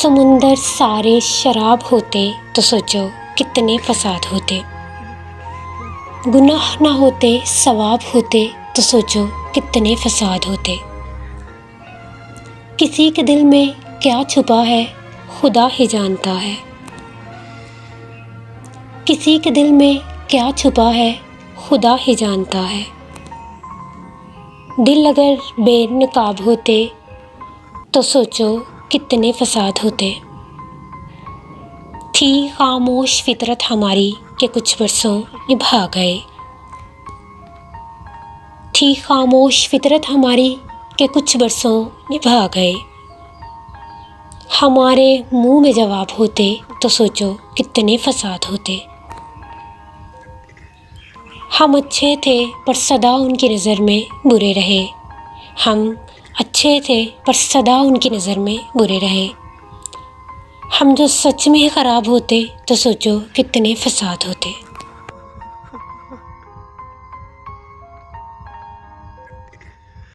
समुंदर सारे शराब होते तो सोचो कितने फसाद होते। गुनाह ना होते सवाब होते तो सोचो कितने फसाद होते। किसी के दिल में क्या छुपा है खुदा ही जानता है। किसी के दिल में क्या छुपा है खुदा ही जानता है। दिल अगर बेनकाब होते तो सोचो कितने फसाद होते। थी खामोश फितरत हमारी के कुछ बरसों निभा गए। थी खामोश फितरत हमारी के कुछ बरसों निभा गए। हमारे मुंह में जवाब होते तो सोचो कितने फसाद होते। हम अच्छे थे पर सदा उनकी नज़र में बुरे रहे। हम अच्छे थे पर सदा उनकी नज़र में बुरे रहे। हम जो सच में ख़राब होते तो सोचो कितने फसाद होते।